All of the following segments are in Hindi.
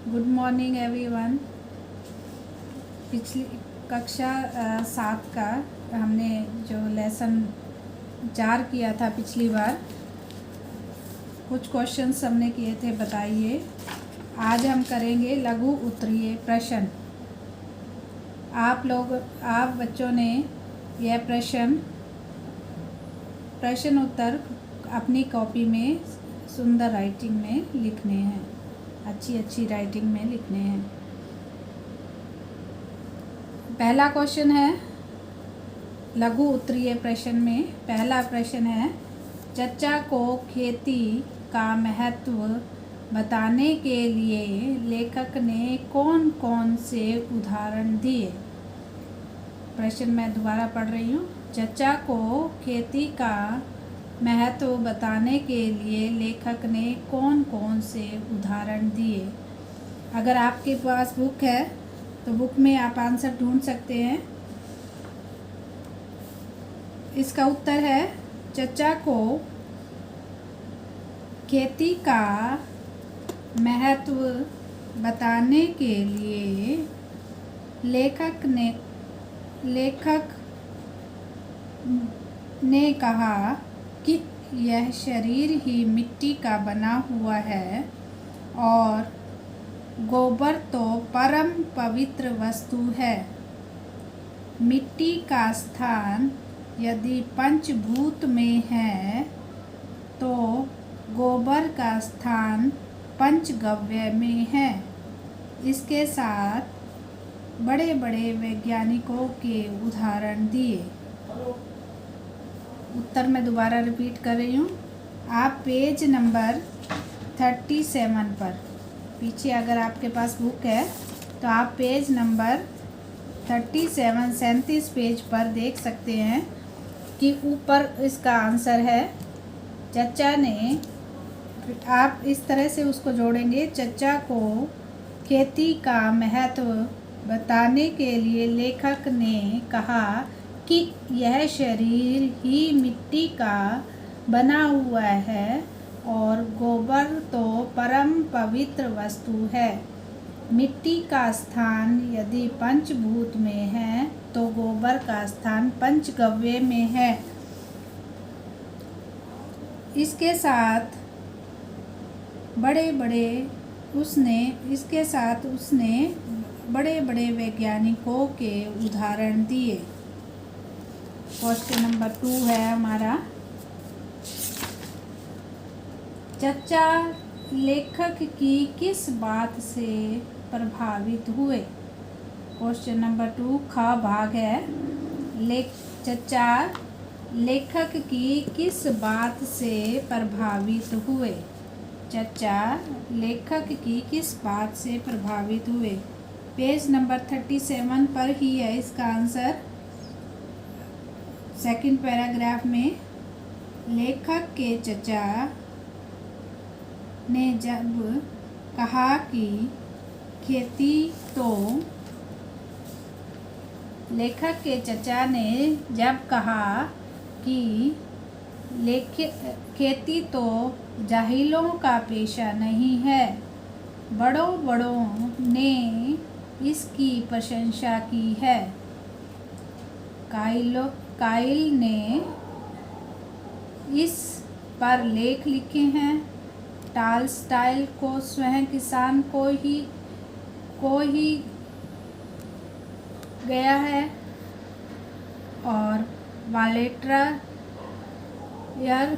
Good morning everyone. पिछली कक्षा 7 का हमने जो लेसन 4 किया था पिछली बार, कुछ क्वेश्चंस हमने किए थे, बताइए। आज हम करेंगे लघु उत्तरीय प्रश्न। आप बच्चों ने यह प्रश्न उत्तर अपनी कॉपी में सुंदर राइटिंग में लिखने हैं, अच्छी राइटिंग में लिखने हैं। पहला क्वेश्चन है लघु उत्तरीय प्रश्न में। पहला प्रश्न है, चचा को खेती का महत्व बताने के लिए लेखक ने कौन कौन से उदाहरण दिए। प्रश्न मैं दोबारा पढ़ रही हूँ। चचा को खेती का महत्व बताने के लिए लेखक ने कौन कौन से उदाहरण दिए। अगर आपके पास बुक है तो बुक में आप आंसर ढूंढ सकते हैं। इसका उत्तर है, चचा को खेती का महत्व बताने के लिए लेखक ने कहा कि यह शरीर ही मिट्टी का बना हुआ है और गोबर तो परम पवित्र वस्तु है। मिट्टी का स्थान यदि पंचभूत में है तो गोबर का स्थान पंचगव्य में है। इसके साथ बड़े बड़े वैज्ञानिकों के उदाहरण दिए। उत्तर मैं दोबारा रिपीट कर रही हूँ। आप पेज नंबर 37 पर, पीछे अगर आपके पास बुक है तो आप पेज नंबर 37 पेज पर देख सकते हैं कि ऊपर इसका आंसर है। चचा ने, आप इस तरह से उसको जोड़ेंगे, चचा को खेती का महत्व बताने के लिए लेखक ने कहा कि यह शरीर ही मिट्टी का बना हुआ है और गोबर तो परम पवित्र वस्तु है। मिट्टी का स्थान यदि पंचभूत में है तो गोबर का स्थान पंचगव्य में है। इसके साथ उसने बड़े बड़े वैज्ञानिकों के उदाहरण दिए। क्वेश्चन नंबर 2 है हमारा, चचा लेखक की किस बात से प्रभावित हुए। क्वेश्चन नंबर 2 ख भाग है। चचा लेखक की किस बात से प्रभावित हुए। चचा लेखक की किस बात से प्रभावित हुए। पेज नंबर 37 पर ही है इसका आंसर। सेकंड पैराग्राफ में, लेखक के चचा ने जब कहा कि खेती तो लेखक के चचा ने जब कहा कि खेती तो जाहिलों का पेशा नहीं है, बड़ों ने इसकी प्रशंसा की है। काइल ने इस पर लेख लिखे हैं। टॉलस्टॉय को स्वयं किसान को ही गया है और वाल्टेर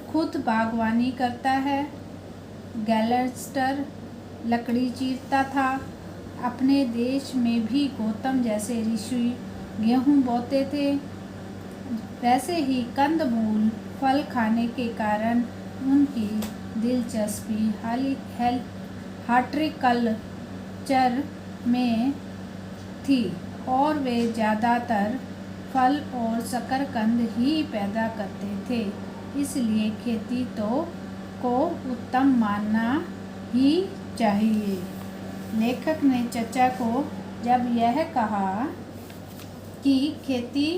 खुद बागवानी करता है। गैल्वेस्टर लकड़ी चीरता था। अपने देश में भी गौतम जैसे ऋषि गेहूं बोते थे। वैसे ही कंदमूल फल खाने के कारण उनकी दिलचस्पी हॉर्टिकल्चर में थी और वे ज़्यादातर फल और शकरकंद ही पैदा करते थे। इसलिए खेती को उत्तम मानना ही चाहिए। लेखक ने चचा को जब यह कहा कि खेती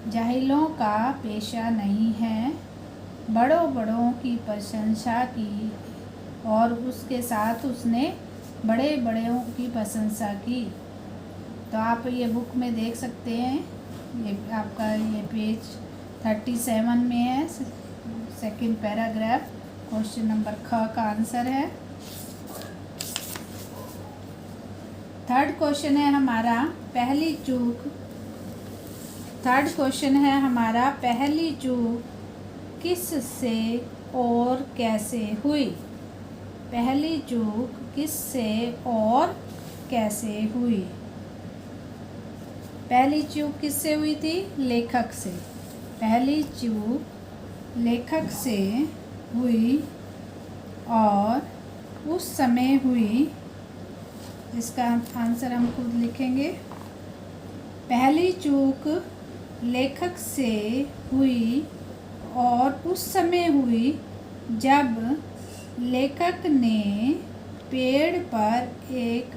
जाहिलों का पेशा नहीं है, बड़ों की प्रशंसा की और उसके साथ उसने बड़े बड़ों की प्रशंसा की। तो आप ये बुक में देख सकते हैं, ये आपका ये पेज 37 में है, सेकंड पैराग्राफ, क्वेश्चन नंबर ख का आंसर है। थर्ड क्वेश्चन है हमारा पहली चूक किससे और कैसे हुई। पहली चूक किससे और कैसे हुई। पहली चूक किससे हुई थी? लेखक से। पहली चूक लेखक से हुई और उस समय हुई। इसका आंसर हम खुद लिखेंगे। पहली चूक लेखक से हुई और उस समय हुई जब लेखक ने पेड़ पर एक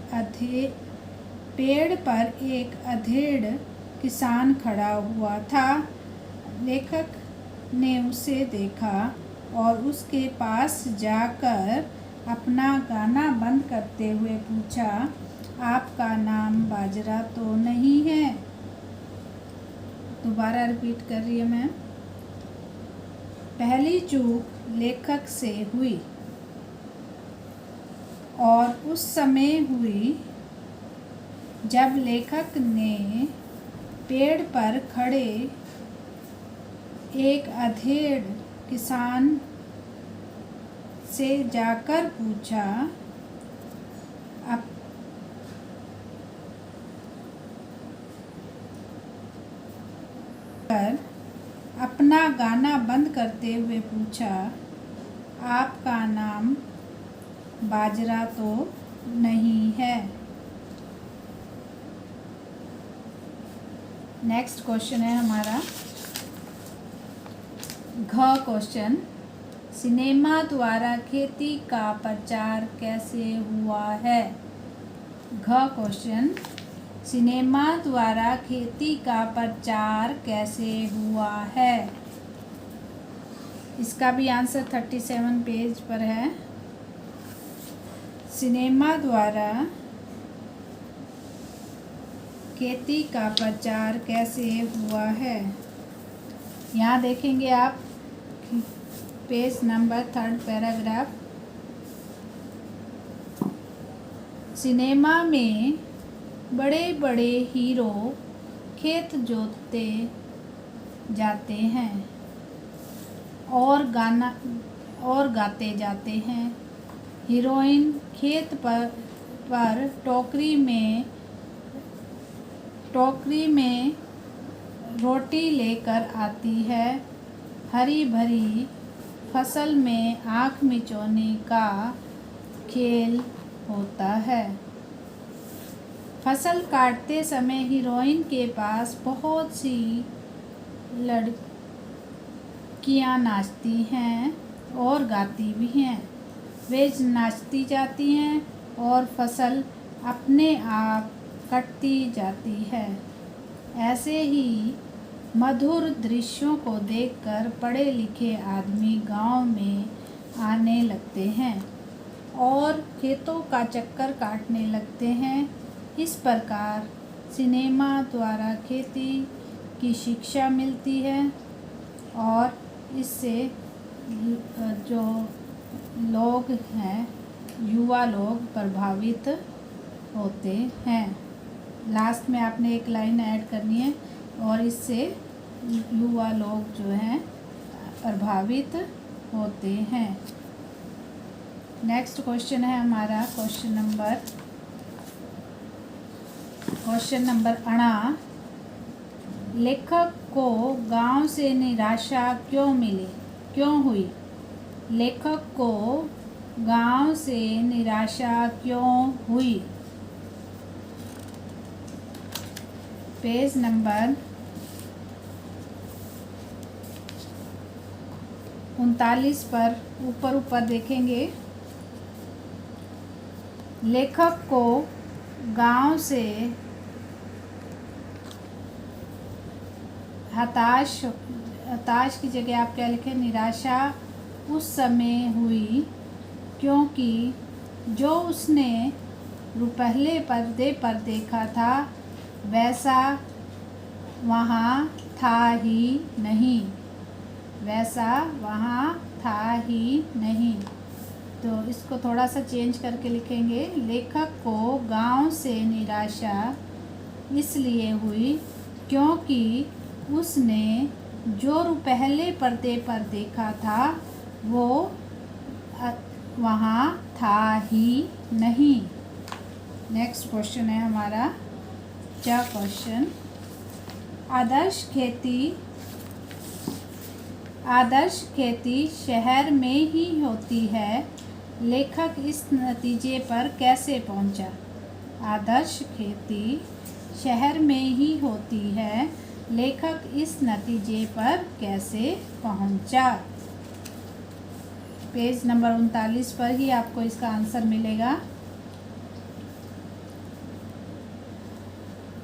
अधेड़ किसान खड़ा हुआ था। लेखक ने उसे देखा और उसके पास जाकर अपना गाना बंद करते हुए पूछा, आपका नाम बाजरा तो नहीं है? दोबारा रिपीट कर रही है मैं। पहली चूक लेखक से हुई और उस समय हुई जब लेखक ने पेड़ पर खड़े एक अधेड़ किसान से जाकर पूछा, अपना गाना बंद करते हुए पूछा, आपका नाम बाजरा तो नहीं है? नेक्स्ट क्वेश्चन है हमारा घ क्वेश्चन, सिनेमा द्वारा खेती का प्रचार कैसे हुआ है। घ क्वेश्चन, सिनेमा द्वारा खेती का प्रचार कैसे हुआ है। इसका भी आंसर 37 पेज पर है। सिनेमा द्वारा खेती का प्रचार कैसे हुआ है। यहाँ देखेंगे आप पेज नंबर 3 पैराग्राफ। सिनेमा में बड़े बड़े हीरो खेत जोतते जाते हैं और गाते जाते हैं। हीरोइन खेत पर टोकरी में रोटी लेकर आती है। हरी भरी फसल में आँख मिचौने का खेल होता है। फसल काटते समय हीरोइन के पास बहुत सी लड़कियां नाचती हैं और गाती भी हैं। वे नाचती जाती हैं और फसल अपने आप कटती जाती है। ऐसे ही मधुर दृश्यों को देखकर पढ़े लिखे आदमी गांव में आने लगते हैं और खेतों का चक्कर काटने लगते हैं। इस प्रकार सिनेमा द्वारा खेती की शिक्षा मिलती है और इससे जो लोग हैं, युवा लोग प्रभावित होते हैं। लास्ट में आपने एक लाइन ऐड करनी है और इससे युवा लोग जो हैं प्रभावित होते हैं। नेक्स्ट क्वेश्चन है हमारा क्वेश्चन नंबर 8। लेखक को गांव से निराशा क्यों हुई। लेखक को गांव से निराशा क्यों हुई। पेज नंबर 39 पर ऊपर देखेंगे। लेखक को गांव से हताश की जगह आप क्या लिखें, निराशा उस समय हुई क्योंकि जो उसने पहले पर्दे पर देखा था वैसा वहाँ था ही नहीं, वैसा वहाँ था ही नहीं। तो इसको थोड़ा सा चेंज करके लिखेंगे। लेखक को गांव से निराशा इसलिए हुई क्योंकि उसने जो पहले पर्दे पर देखा था वो वहाँ था ही नहीं। नेक्स्ट क्वेश्चन है हमारा क्या क्वेश्चन। आदर्श खेती शहर में ही होती है, लेखक इस नतीजे पर कैसे पहुंचा। आदर्श खेती शहर में ही होती है, लेखक इस नतीजे पर कैसे पहुंचा। पेज नंबर 39 पर ही आपको इसका आंसर मिलेगा।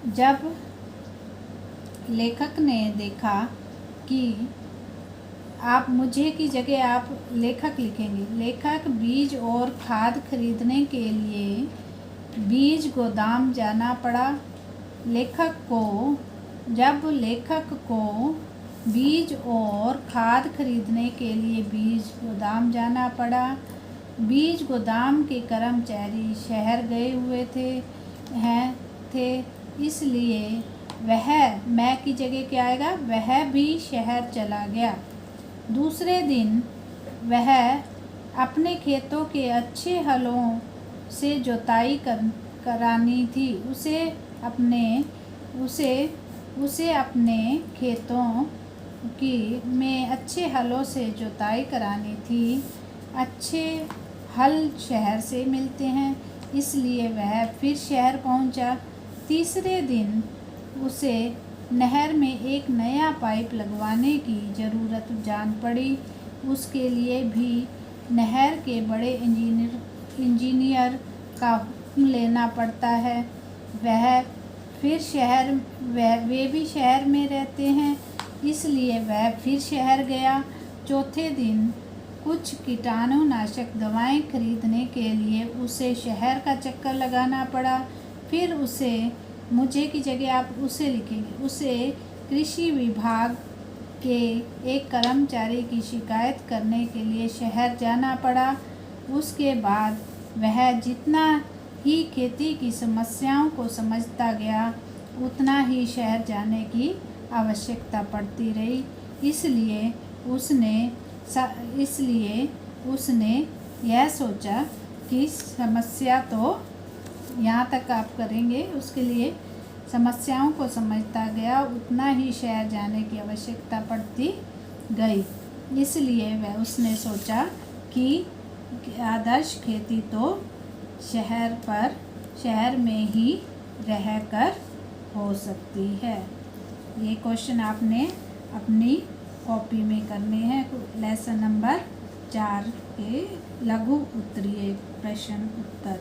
जब लेखक ने देखा कि आप मुझे की जगह आप लेखक लिखेंगे। लेखक बीज और खाद खरीदने के लिए बीज गोदाम जाना पड़ा। जब लेखक को बीज और खाद खरीदने के लिए बीज गोदाम जाना पड़ा, बीज गोदाम के कर्मचारी शहर गए हुए थे, इसलिए वह मैं की जगह क्या आएगा, वह भी शहर चला गया। दूसरे दिन वह अपने खेतों के अच्छे हलों से जुताई करानी थी। उसे अपने खेतों में अच्छे हलों से जुताई करानी थी। अच्छे हल शहर से मिलते हैं, इसलिए वह फिर शहर पहुंचा। तीसरे दिन उसे नहर में एक नया पाइप लगवाने की ज़रूरत जान पड़ी। उसके लिए भी नहर के बड़े इंजीनियर का हुक्म लेना पड़ता है। वे भी शहर में रहते हैं, इसलिए वह फिर शहर गया। चौथे दिन कुछ कीटाणुनाशक दवाएं खरीदने के लिए उसे शहर का चक्कर लगाना पड़ा। फिर उसे मुझे की जगह आप उसे लिखेंगे। उसे कृषि विभाग के एक कर्मचारी की शिकायत करने के लिए शहर जाना पड़ा। उसके बाद वह जितना ही खेती की समस्याओं को समझता गया, उतना ही शहर जाने की आवश्यकता पड़ती रही। इसलिए उसने यह सोचा कि समस्या तो यहाँ तक आप करेंगे, उसके लिए समस्याओं को समझता गया, उतना ही शहर जाने की आवश्यकता पड़ती गई। इसलिए उसने सोचा कि आदर्श खेती तो शहर में ही रहकर हो सकती है। ये क्वेश्चन आपने अपनी कॉपी में करने हैं। लेसन नंबर 4 के लघु उत्तरीय प्रश्न उत्तर।